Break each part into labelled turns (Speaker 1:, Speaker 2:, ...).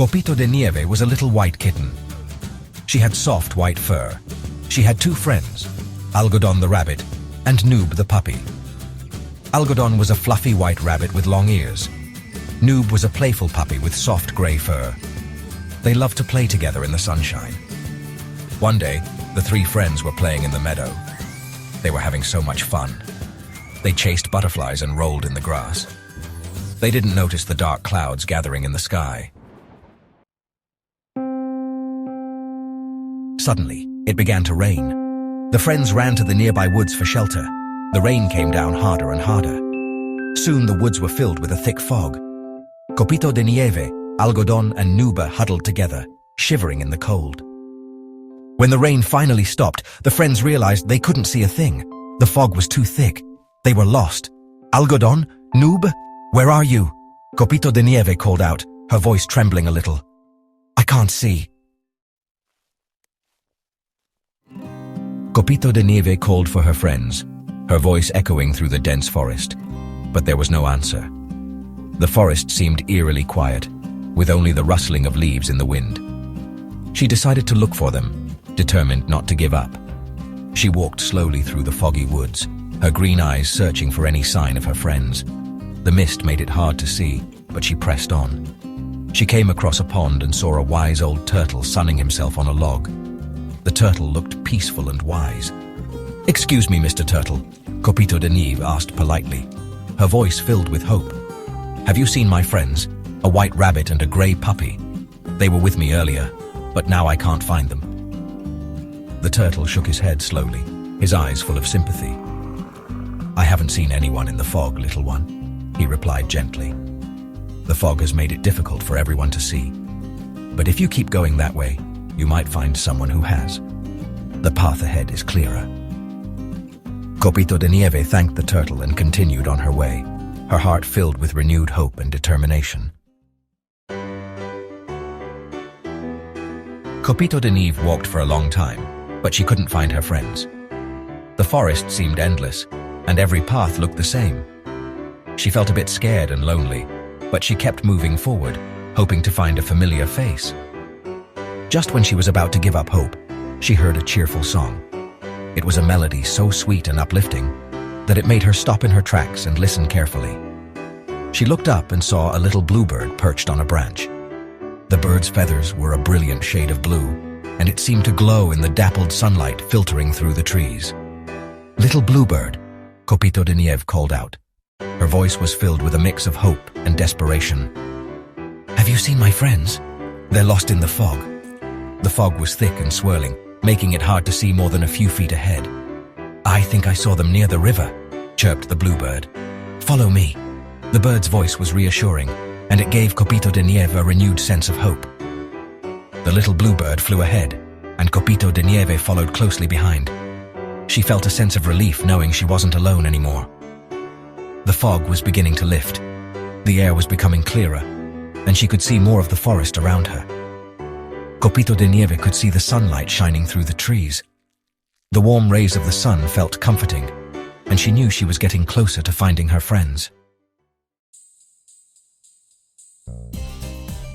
Speaker 1: Copito de Nieve was a little white kitten. She had soft white fur. She had two friends, Algodón the rabbit and Nube the puppy. Algodón was a fluffy white rabbit with long ears. Nube was a playful puppy with soft gray fur. They loved to play together in the sunshine. One day, the three friends were playing in the meadow. They were having so much fun. They chased butterflies and rolled in the grass. They didn't notice the dark clouds gathering in the sky. Suddenly, it began to rain. The friends ran to the nearby woods for shelter. The rain came down harder and harder. Soon the woods were filled with a thick fog. Copito de Nieve, Algodón and Nube huddled together, shivering in the cold. When the rain finally stopped, the friends realized they couldn't see a thing. The fog was too thick. They were lost. Algodón? Nube? Where are you? Copito de Nieve called out, her voice trembling a little. I can't see. Copito de Nieve called for her friends, her voice echoing through the dense forest. But there was no answer. The forest seemed eerily quiet, with only the rustling of leaves in the wind. She decided to look for them, determined not to give up. She walked slowly through the foggy woods, her green eyes searching for any sign of her friends. The mist made it hard to see, but she pressed on. She came across a pond and saw a wise old turtle sunning himself on a log. The turtle looked peaceful and wise. "Excuse me, Mr. Turtle," Copito de Nieve asked politely, her voice filled with hope. "Have you seen my friends, a white rabbit and a gray puppy? They were with me earlier, but now I can't find them." The turtle shook his head slowly, his eyes full of sympathy. "I haven't seen anyone in the fog, little one," he replied gently. "The fog has made it difficult for everyone to see. But if you keep going that way, you might find someone who has. The path ahead is clearer." Copito de Nieve thanked the turtle and continued on her way, her heart filled with renewed hope and determination. Copito de Nieve walked for a long time, but she couldn't find her friends. The forest seemed endless, and every path looked the same. She felt a bit scared and lonely, but she kept moving forward, hoping to find a familiar face. Just when she was about to give up hope, she heard a cheerful song. It was a melody so sweet and uplifting that it made her stop in her tracks and listen carefully. She looked up and saw a little bluebird perched on a branch. The bird's feathers were a brilliant shade of blue, and it seemed to glow in the dappled sunlight filtering through the trees. "Little bluebird," Copito de Nieve called out. Her voice was filled with a mix of hope and desperation. "Have you seen my friends? They're lost in the fog." The fog was thick and swirling, making it hard to see more than a few feet ahead. "I think I saw them near the river," chirped the bluebird. "Follow me." The bird's voice was reassuring, and it gave Copito de Nieve a renewed sense of hope. The little bluebird flew ahead, and Copito de Nieve followed closely behind. She felt a sense of relief knowing she wasn't alone anymore. The fog was beginning to lift. The air was becoming clearer, and she could see more of the forest around her. Copito de Nieve could see the sunlight shining through the trees. The warm rays of the sun felt comforting, and she knew she was getting closer to finding her friends.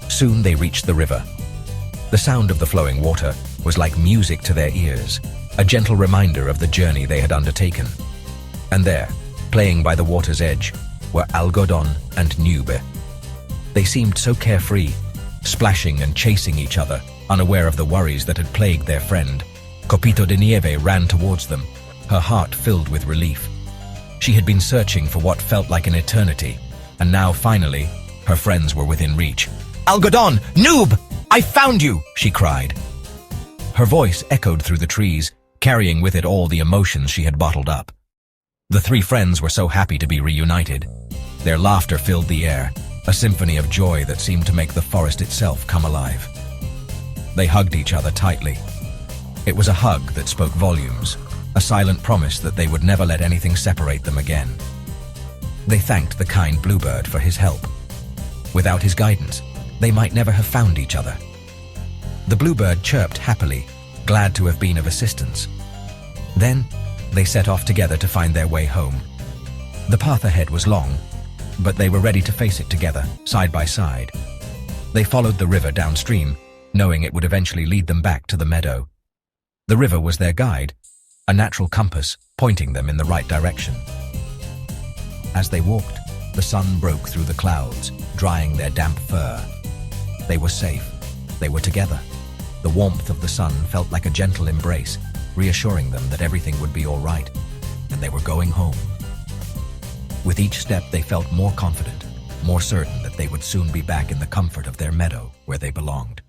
Speaker 1: Soon they reached the river. The sound of the flowing water was like music to their ears, a gentle reminder of the journey they had undertaken. And there, playing by the water's edge, were Algodón and Nube. They seemed so carefree, splashing and chasing each other, unaware of the worries that had plagued their friend. Copito de Nieve ran towards them, her heart filled with relief. She had been searching for what felt like an eternity, and now finally, her friends were within reach. "Algodón! Nube! I found you!" she cried. Her voice echoed through the trees, carrying with it all the emotions she had bottled up. The three friends were so happy to be reunited. Their laughter filled the air, a symphony of joy that seemed to make the forest itself come alive. They hugged each other tightly. It was a hug that spoke volumes, a silent promise that they would never let anything separate them again. They thanked the kind bluebird for his help. Without his guidance, they might never have found each other. The bluebird chirped happily, glad to have been of assistance. Then, they set off together to find their way home. The path ahead was long, but they were ready to face it together, side by side. They followed the river downstream, knowing it would eventually lead them back to the meadow. The river was their guide, a natural compass pointing them in the right direction. As they walked, the sun broke through the clouds, drying their damp fur. They were safe. They were together. The warmth of the sun felt like a gentle embrace, reassuring them that everything would be all right, and they were going home. With each step, they felt more confident, more certain that they would soon be back in the comfort of their meadow where they belonged.